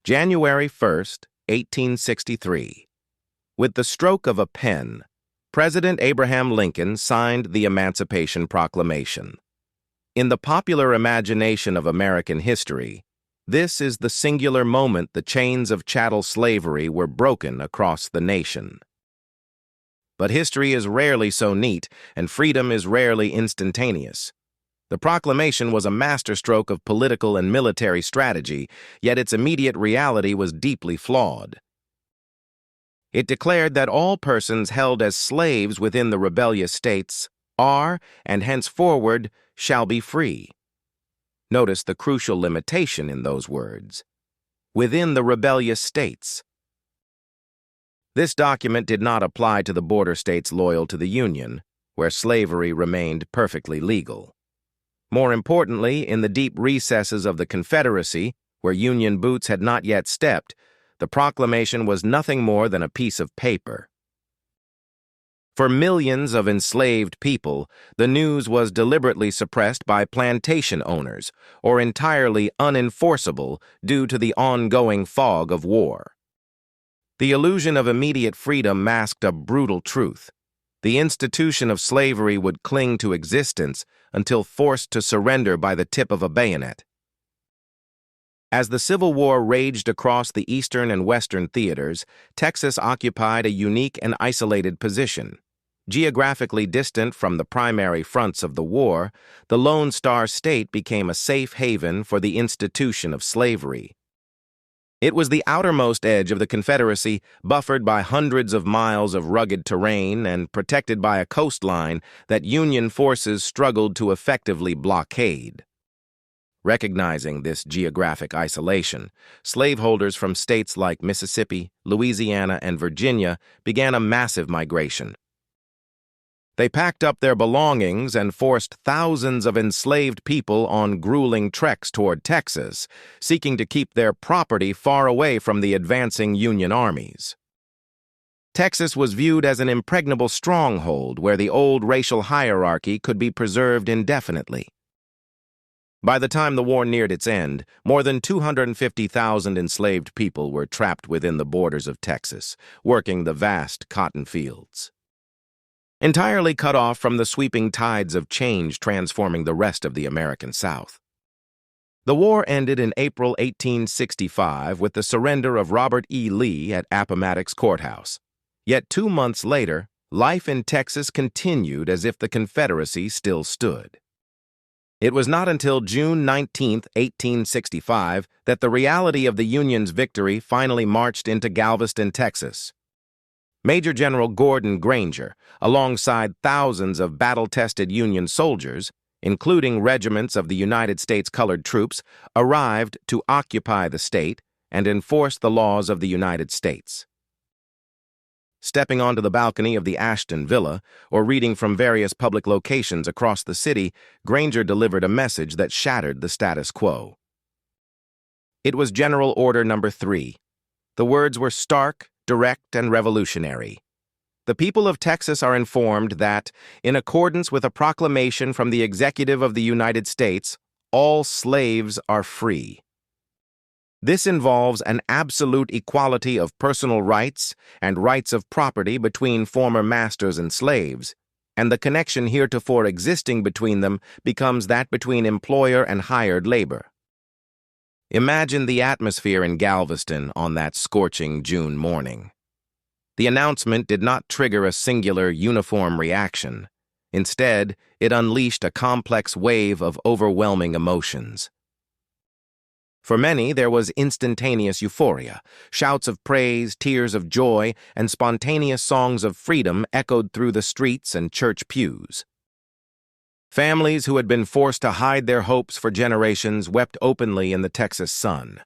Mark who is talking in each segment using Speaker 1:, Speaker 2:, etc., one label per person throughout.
Speaker 1: January 1st, 1863. With the stroke of a pen, President Abraham Lincoln signed the Emancipation Proclamation. In the popular imagination of American history, this is the singular moment the chains of chattel slavery were broken across the nation. But history is rarely so neat, and freedom is rarely instantaneous. The proclamation was a masterstroke of political and military strategy, yet its immediate reality was deeply flawed. It declared that all persons held as slaves within the rebellious states are, and henceforward, shall be free. Notice the crucial limitation in those words. Within the rebellious states. This document did not apply to the border states loyal to the Union, where slavery remained perfectly legal. More importantly, in the deep recesses of the Confederacy, where Union boots had not yet stepped, the proclamation was nothing more than a piece of paper. For millions of enslaved people, the news was deliberately suppressed by plantation owners, or entirely unenforceable due to the ongoing fog of war. The illusion of immediate freedom masked a brutal truth. The institution of slavery would cling to existence until forced to surrender by the tip of a bayonet. As the Civil War raged across the eastern and western theaters, Texas occupied a unique and isolated position. Geographically distant from the primary fronts of the war, the Lone Star State became a safe haven for the institution of slavery. It was the outermost edge of the Confederacy, buffered by hundreds of miles of rugged terrain and protected by a coastline that Union forces struggled to effectively blockade. Recognizing this geographic isolation, slaveholders from states like Mississippi, Louisiana, and Virginia began a massive migration. They packed up their belongings and forced thousands of enslaved people on grueling treks toward Texas, seeking to keep their property far away from the advancing Union armies. Texas was viewed as an impregnable stronghold where the old racial hierarchy could be preserved indefinitely. By the time the war neared its end, more than 250,000 enslaved people were trapped within the borders of Texas, working the vast cotton fields. Entirely cut off from the sweeping tides of change transforming the rest of the American South. The war ended in April 1865 with the surrender of Robert E. Lee at Appomattox Courthouse. Yet 2 months later, life in Texas continued as if the Confederacy still stood. It was not until June 19, 1865, that the reality of the Union's victory finally marched into Galveston, Texas. Major General Gordon Granger, alongside thousands of battle-tested Union soldiers, including regiments of the United States Colored Troops, arrived to occupy the state and enforce the laws of the United States. Stepping onto the balcony of the Ashton Villa, or reading from various public locations across the city, Granger delivered a message that shattered the status quo. It was General Order No. 3. The words were stark, direct, and revolutionary. The people of Texas are informed that, in accordance with a proclamation from the Executive of the United States, all slaves are free. This involves an absolute equality of personal rights and rights of property between former masters and slaves, and the connection heretofore existing between them becomes that between employer and hired labor. Imagine the atmosphere in Galveston on that scorching June morning. The announcement did not trigger a singular, uniform reaction. Instead, it unleashed a complex wave of overwhelming emotions. For many, there was instantaneous euphoria. Shouts of praise, tears of joy, and spontaneous songs of freedom echoed through the streets and church pews. Families who had been forced to hide their hopes for generations wept openly in the Texas sun.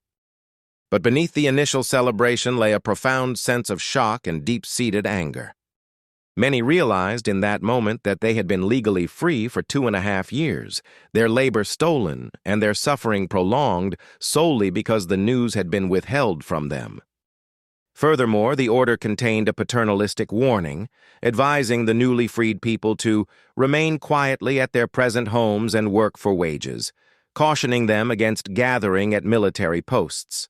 Speaker 1: But beneath the initial celebration lay a profound sense of shock and deep-seated anger. Many realized in that moment that they had been legally free for 2.5 years, their labor stolen and their suffering prolonged solely because the news had been withheld from them. Furthermore, the order contained a paternalistic warning, advising the newly freed people to remain quietly at their present homes and work for wages, cautioning them against gathering at military posts.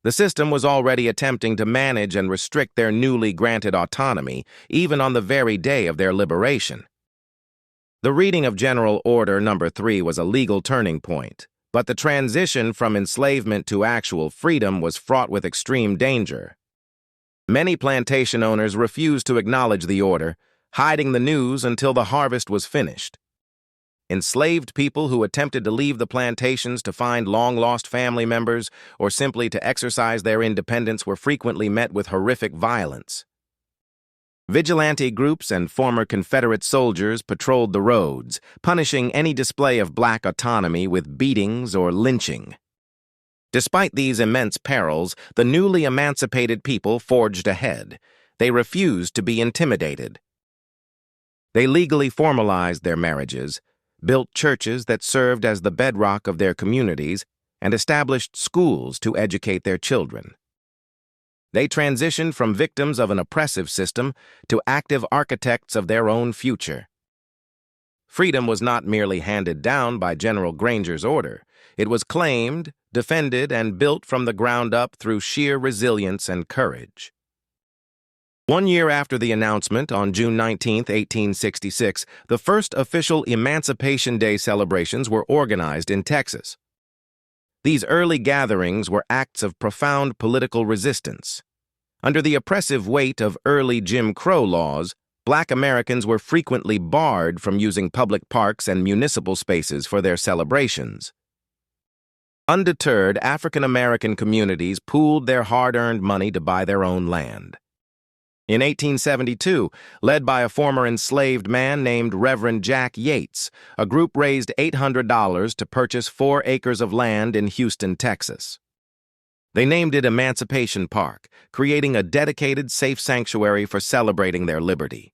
Speaker 1: The system was already attempting to manage and restrict their newly granted autonomy, even on the very day of their liberation. The reading of General Order No. 3 was a legal turning point, but the transition from enslavement to actual freedom was fraught with extreme danger. Many plantation owners refused to acknowledge the order, hiding the news until the harvest was finished. Enslaved people who attempted to leave the plantations to find long-lost family members or simply to exercise their independence were frequently met with horrific violence. Vigilante groups and former Confederate soldiers patrolled the roads, punishing any display of black autonomy with beatings or lynching. Despite these immense perils, the newly emancipated people forged ahead. They refused to be intimidated. They legally formalized their marriages, built churches that served as the bedrock of their communities, and established schools to educate their children. They transitioned from victims of an oppressive system to active architects of their own future. Freedom was not merely handed down by General Granger's order. It was claimed, defended, and built from the ground up through sheer resilience and courage. 1 year after the announcement, on June 19, 1866, the first official Emancipation Day celebrations were organized in Texas. These early gatherings were acts of profound political resistance. Under the oppressive weight of early Jim Crow laws, Black Americans were frequently barred from using public parks and municipal spaces for their celebrations. Undeterred, African American communities pooled their hard-earned money to buy their own land. In 1872, led by a former enslaved man named Reverend Jack Yates, a group raised $800 to purchase 4 acres of land in Houston, Texas. They named it Emancipation Park, creating a dedicated, safe sanctuary for celebrating their liberty.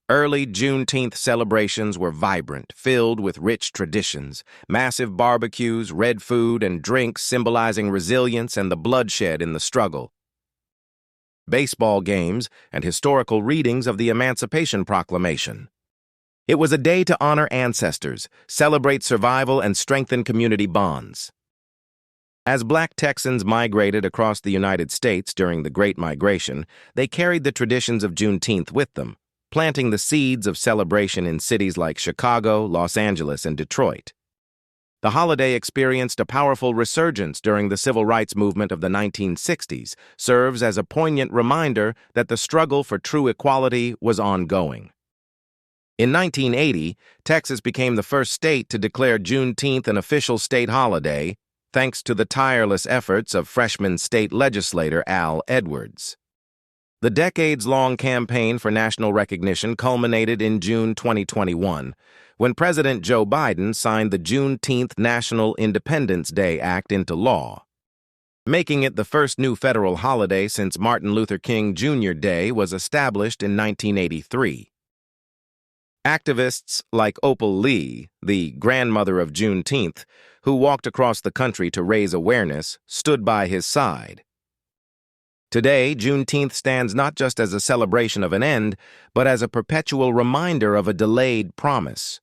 Speaker 1: Early Juneteenth celebrations were vibrant, filled with rich traditions, massive barbecues, red food, and drinks symbolizing resilience and the bloodshed in the struggle. Baseball games, and historical readings of the Emancipation Proclamation. It was a day to honor ancestors, celebrate survival, and strengthen community bonds. As Black Texans migrated across the United States during the Great Migration, they carried the traditions of Juneteenth with them, planting the seeds of celebration in cities like Chicago, Los Angeles, and Detroit. The holiday experienced a powerful resurgence during the civil rights movement of the 1960s, serves as a poignant reminder that the struggle for true equality was ongoing. In 1980, Texas became the first state to declare Juneteenth an official state holiday, thanks to the tireless efforts of freshman state legislator Al Edwards. The decades-long campaign for national recognition culminated in June 2021, when President Joe Biden signed the Juneteenth National Independence Day Act into law, making it the first new federal holiday since Martin Luther King Jr. Day was established in 1983. Activists like Opal Lee, the grandmother of Juneteenth, who walked across the country to raise awareness, stood by his side. Today, Juneteenth stands not just as a celebration of an end, but as a perpetual reminder of a delayed promise.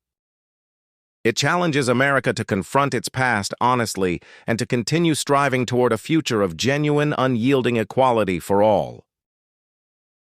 Speaker 1: It challenges America to confront its past honestly and to continue striving toward a future of genuine, unyielding equality for all.